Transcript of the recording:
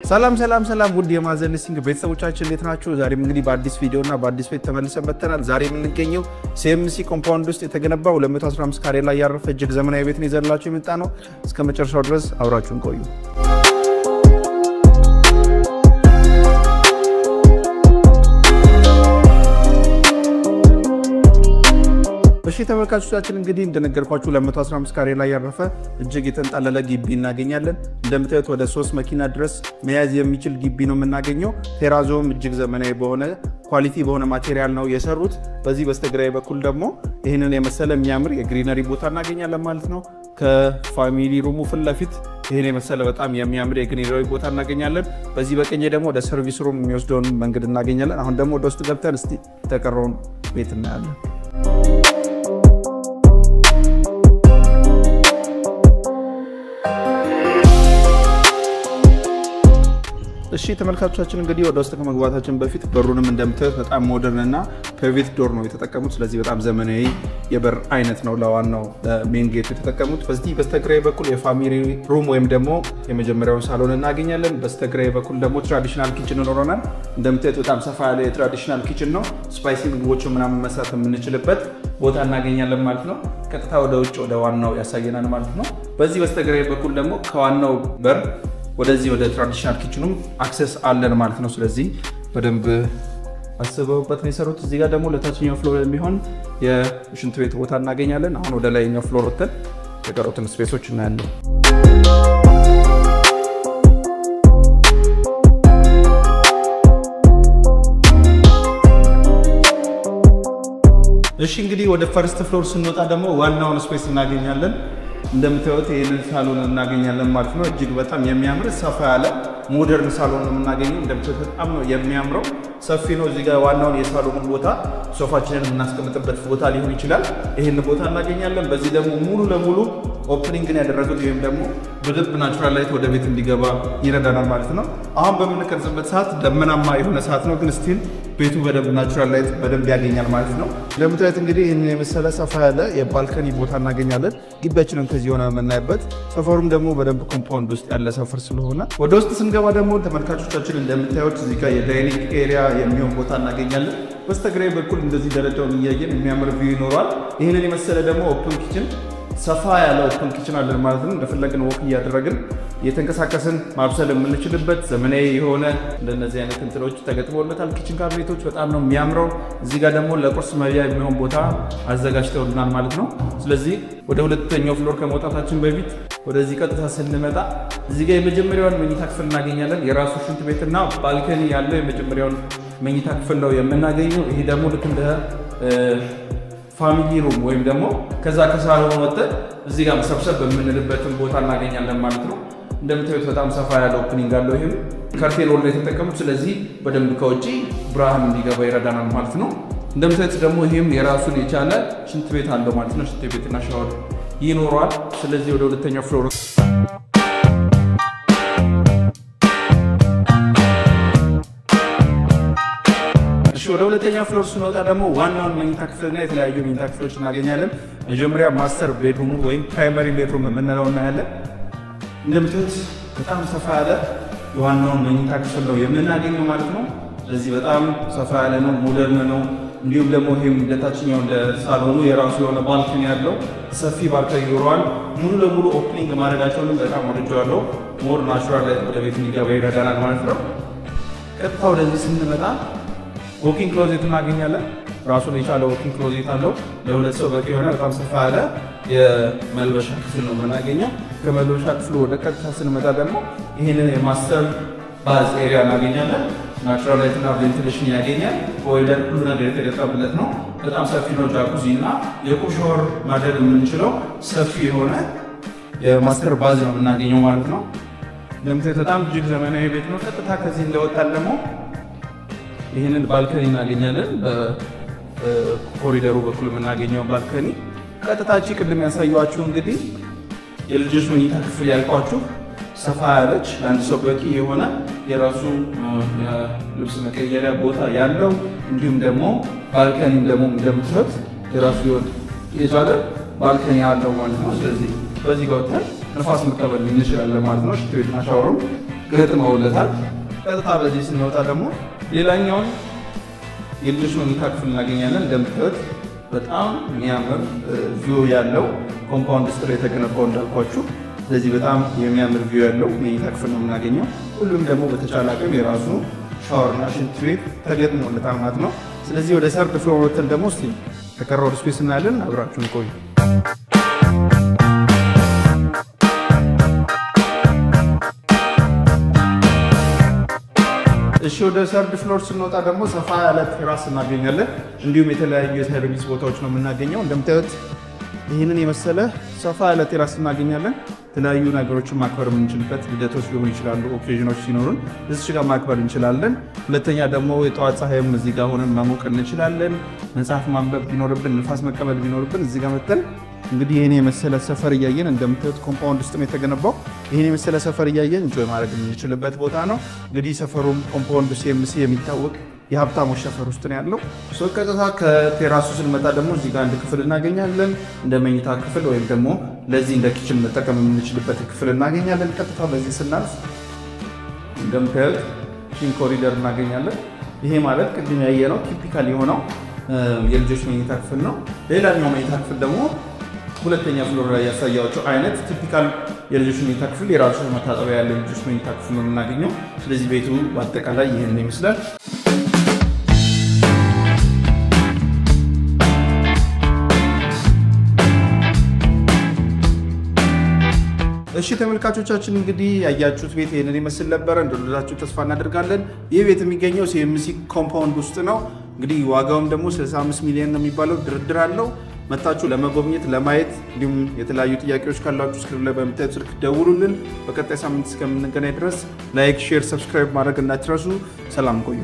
ሰላም ውድ የማዘን ሊስቲንግ ቤተሰቦቻችን እንዴት ናችሁ? ዛሬም እንግዲህ በአዲስ ቪዲዮ እና በአዲስ ቤት ተመልሰን መጥተናል። ዛሬ የምንገኘው ሲኤምሲ ኮምፓውንድ ውስጥ የተገነባው 215 ካሬ ላይ ያረፈ እጅግ ዘመናዊ ቤት ነው ይዘንላችሁ የመጣ ነው። እስከ መጨረሻው ድረስ አብራችሁን ቆዩ። እሺ ተመልካቾቻችን እንግዲህ እንደነገርኳችሁ 215 ካሬ ላይ ያረፈ እጅግ የተንጣለለ ግቢ እናገኛለን። እንደምታዩት ወደ 3 መኪና ድረስ መያዝ የሚችል ግቢ ነው የምናገኘው። ቴራዞም እጅግ ዘመናዊ በሆነ ኳሊቲ በሆነ ማቴሪያል ነው የሰሩት። በዚህ በስተግራይ በኩል ደግሞ ይህንን የመሰለ የሚያምር የግሪነሪ ቦታ እናገኛለን ማለት ነው። ከፋሚሊ ሩሙ ፊት ለፊት ይህን የመሰለ በጣም የሚያምር የግሪነሪ ቦታ እናገኛለን። በዚህ በቀኝ ደግሞ ወደ ሰርቪስ ሩም የሚወስደውን መንገድ እናገኛለን። አሁን ደግሞ ወደ ውስጥ ገብተን እስቲ ተቀረውን ቤት እናያለን። እሺ ተመልካቾቻችን እንግዲህ ወደ ውስጥ ከመግባታችን በፊት በሩንም እንደምታዩት በጣም ሞደርን እና ፕራይቬት ዶር ነው የተጠቀሙት። ስለዚህ በጣም ዘመናዊ የበር አይነት ነው ለዋናው ሜን ጌት የተጠቀሙት። በዚህ በስተግራይ በኩል የፋሚሊ ሩም ወይም ደግሞ የመጀመሪያውን ሳሎን እናገኛለን። በስተግራይ በኩል ደግሞ ትራዲሽናል ኪችን ይኖረናል። እንደምታዩት በጣም ሰፋ ያለ የትራዲሽናል ኪችን ነው። ስፓይሲ ምግቦችን ምናምን መስራት የምንችልበት ቦታ እናገኛለን ማለት ነው። ቀጥታ ወደ ውጭ ወደ ዋናው ያሳየናል ማለት ነው። በዚህ በስተግራይ በኩል ደግሞ ከዋናው በር ወደዚህ ወደ ትራዲሽናል ኪችኑም አክሰስ አለን ማለት ነው። ስለዚህ በደንብ አስበውበት ነው የሰሩት። እዚህ ጋር ደግሞ ለታችኛው ፍሎር የሚሆን የሽንት ቤት ቦታ እናገኛለን። አሁን ወደ ላይኛው ፍሎር ወጥተን የቀሩትን ስፔሶች እናያለን። እሺ እንግዲህ ወደ ፈርስት ፍሎር ስንወጣ ደግሞ ዋናውን ስፔስ እናገኛለን። እንደምታዩት ይሄንን ሳሎን እናገኛለን ማለት ነው። እጅግ በጣም የሚያምር ሰፋ ያለ ሞደርን ሳሎን ነው የምናገኘው። እንደምታዩት በጣም ነው የሚያምረው፣ ሰፊ ነው። እዚህ ጋር ዋናውን የሳሎኑን ቦታ ሶፋችንን የምናስቀምጥበት ቦታ ሊሆን ይችላል። ይሄን ቦታ እናገኛለን። በዚህ ደግሞ ሙሉ ለሙሉ ኦፕኒንግን ያደረጉት ወይም ደግሞ በደንብ ናቹራል ላይት ወደ ቤት እንዲገባ ይረዳናል ማለት ነው። አሁን በምንቀርጽበት ሰዓት ደመናማ የሆነ ሰዓት ነው፣ ግን ስቲል ቤቱ በደንብ ናቹራል ላይት በደንብ ያገኛል ማለት ነው። እንደምታዩት እንግዲህ ይህን የመሰለ ሰፋ ያለ የባልከኒ ቦታ እናገኛለን። ግቢያችንን ከዚህ ሆነ የምናይበት፣ ሰፈሩም ደግሞ በደንብ ኮምፓውንድ ውስጥ ያለ ሰፈር ስለሆነ ወደ ውስጥ ስንገባ ደግሞ ተመልካቾቻችን እንደምታዩት እዚህ ጋር የዳይኒንግ ኤሪያ የሚሆን ቦታ እናገኛለን። በስተግራይ በኩል እንደዚህ ደረጃውን እያየን የሚያምር ቪው ይኖረዋል። ይህንን የመሰለ ደግሞ ኦፕን ኪችን ሰፋ ያለ ኦፕን ኪችን አለን ማለት ነው። እንደፈለግን ወክ እያደረግን የተንቀሳቀስን ማብሰል የምንችልበት ዘመናዊ የሆነ እንደነዚህ አይነት እንትኖች ተገጥሞለታል። ኪችን ካቢኔቶች በጣም ነው የሚያምረው። እዚህ ጋር ደግሞ ለቁርስ መብያ የሚሆን ቦታ አዘጋጅተውልናል ማለት ነው። ስለዚህ ወደ ሁለተኛው ፍሎር ከመውጣታችን በፊት ወደዚህ ቀጥታ ስንመጣ እዚህ ጋር የመጀመሪያውን መኝታ ክፍል እናገኛለን። የራሱ ሽንት ቤትና ባልከኒ ያለው የመጀመሪያውን መኝታ ክፍል ነው የምናገኘው። ይሄ ደግሞ ልክ እንደ ፋሚሊ ሩም ወይም ደግሞ ከዛ ከሳሎን ወጥተን እዚህ ጋር መሰብሰብ በምንልበትን ቦታ እናገኛለን ማለት ነው። እንደምታዩት በጣም ሰፋ ያለ ኦፕኒንግ አለው። ይሄም ከርቴን ወርድ የተጠቀሙት፣ ስለዚህ በደንብ ከውጪ ብርሃን እንዲገባ ይረዳናል ማለት ነው። እንደምታዩት ደግሞ ይሄም የራሱን የቻለ ሽንት ቤት አለው ማለት ነው። ሽንት ቤትና ሻወር ይኖረዋል። ስለዚህ ወደ ሁለተኛው ፍሎር ወደ ሁለተኛው ፍሎር ስንወጣ ደግሞ ዋናውን መኝታ ክፍልና የተለያዩ መኝታ ክፍሎች እናገኛለን። መጀመሪያ ማስተር ቤድሩም ወይም ፕራይመሪ ቤድሩም የምንለው እናያለን። እንደምታዩት በጣም ሰፋ ያለ የዋናውን መኝታ ክፍል ነው የምናገኘው ማለት ነው። ስለዚህ በጣም ሰፋ ያለ ነው፣ ሞደርን ነው። እንዲሁም ደግሞ ይሄም እንደታችኛው እንደ ሳሎኑ የራሱ የሆነ ባልከኒ ያለው ሰፊ ባልከኒ ይኖረዋል። ሙሉ ለሙሉ ኦፕኒንግ ማድረጋቸውንም በጣም ወድጀዋለሁ። ሞር ናቹራል ላይት ወደ ቤት እንዲገባ ይረዳናል ማለት ነው። ቀጥታ ወደዚህ ስንመጣ ወኪንግ ክሎዜት እናገኛለን። ራሱን የቻለ ወኪንግ ክሎዜት አለው። ለሁለት ሰው በቂ የሆነ በጣም ሰፋ ያለ የመልበሻ ክፍል ነው የምናገኘው። ከመልበሻ ክፍሉ ወደ ቀጥታ ስንመጣ ደግሞ ይህንን የማስተር ባዝ ኤሪያ እናገኛለን። ናቹራል ላይት እና ቬንቲሌሽን ያገኛል። ቦይለር ሁሉ ነገር የተገጠመለት ነው። በጣም ሰፊ ነው። ጃኩዚ እና የቁም ሻወር ማድረግ የምንችለው ሰፊ የሆነ የማስተር ባዝ ነው የምናገኘው ማለት ነው። እንደምታዩት በጣም እጅግ ዘመናዊ ቤት ነው። ቀጥታ ከዚህ እንደወጣን ደግሞ ይህንን ባልከኒ እናገኛለን። በኮሪደሩ በኩል የምናገኘው ባልከኒ ቀጥታች ቅድም ያሳየኋችሁ እንግዲህ የልጆች መኝታ ክፍል ያልኳችሁ ሰፋ ያለች ለአንድ ሰው በቂ የሆነ የራሱ የልብስ መቀየሪያ ቦታ ያለው እንዲሁም ደግሞ ባልከኒ ደግሞ እንደምትሉት የራሱ የቻለ ባልከኒ ያለው ማለት ነው። ስለዚህ በዚህ ጋር ወጥተን ንፋስ መቀበል እንችላለን ማለት ነው። ሽንት ቤትና ሻወሩም ገጥመውለታል። ቀጥታ በዚህ ስንወጣ ደግሞ ሌላኛውን የልጆች መኝታ ክፍል እናገኛለን። እንደምታዩት በጣም የሚያምር ቪው ያለው ኮምፓውንድ ስር የተገነባው እንዳልኳችሁ። ስለዚህ በጣም የሚያምር ቪው ያለው መኝታ ክፍል ነው የምናገኘው። ሁሉም ደግሞ በተቻለ አቅም የራሱ ሻወርና ሽንት ቤት ተገጥሞለታል ማለት ነው። ስለዚህ ወደ ሰርድ ፍሎር ወጥተን ደግሞ እስቲ ተቀረው ስፔስ እናያለን። አብራችሁን ቆዩ። እሺ ወደ ሰርድ ፍሎር ስንወጣ ደግሞ ሰፋ ያለ ቴራስ እናገኛለን። እንዲሁም የተለያዩ የሰርቪስ ቦታዎች ነው የምናገኘው። እንደምታዩት ይህንን የመሰለ ሰፋ ያለ ቴራስ እናገኛለን። የተለያዩ ነገሮችን ማክበር የምንችልበት ልደቶች ሊሆኑ ይችላሉ፣ ኦኬዥኖች ሲኖሩን እዚህ ጋር ማክበር እንችላለን። ሁለተኛ ደግሞ የጠዋት ፀሐይም እዚህ ጋር ሆነን መሞቅ እንችላለን። መጽሐፍ ማንበብ ቢኖርብን፣ ንፋስ መቀበል ቢኖርብን እዚህ ጋር መጥተን እንግዲህ ይሄን የመሰለ ሰፈር እያየን እንደምታዩት ኮምፓውንድ ውስጥ ነው የተገነባው። ይሄን የመሰለ ሰፈር እያየን እንጆይ ማድረግ የምንችልበት ቦታ ነው። እንግዲህ ሰፈሩም ኮምፓውንድ ሲኤምሲ የሚታወቅ የሀብታሞች ሰፈር ውስጥ ነው ያለው። ቀጥታ ከቴራሱ ስንመጣ ደግሞ እዚህ ጋር አንድ ክፍል እናገኛለን። እንደ መኝታ ክፍል ወይም ደግሞ ለዚህ እንደ ኪችን መጠቀም የምንችልበት ክፍል እናገኛለን። ቀጥታ በዚህ ስናልፍ እንደምታዩት ኪችን ኮሪደር እናገኛለን። ይሄ ማለት ቅድም ያየነው ቲፒካል የሆነው የልጆች መኝታ ክፍል ነው። ሌላኛው መኝታ ክፍል ደግሞ ሁለተኛ ፍሎር ላይ ያሳያቸው አይነት ቲፒካል የልጆች መኝታ ክፍል የራሱ መታጠቢያ ያለው የልጆች መኝታ ክፍል ነው የምናገኘው። ስለዚህ ቤቱ በአጠቃላይ ይህን ይመስላል። እሺ ተመልካቾቻችን እንግዲህ ያያችሁት ቤት ይሄንን ይመስል ነበር። እንደወደዳችሁ ተስፋ እናደርጋለን። ይህ ቤት የሚገኘው ሲኤምሲ ኮምፓውንድ ውስጥ ነው። እንግዲህ ዋጋውም ደግሞ 65 ሚሊዮን ነው የሚባለው። ድርድር አለው። መታችሁ ለመጎብኘት ለማየት፣ እንዲሁም የተለያዩ ጥያቄዎች ካላችሁ ስክሪን ላይ በምታዩት ስልክ ደውሉልን። በቀጣይ ሳምንት እስከምንገናኝ ድረስ ላይክ፣ ሼር፣ ሰብስክራይብ ማድረግ እንዳትረሱ። ሰላም ቆዩ።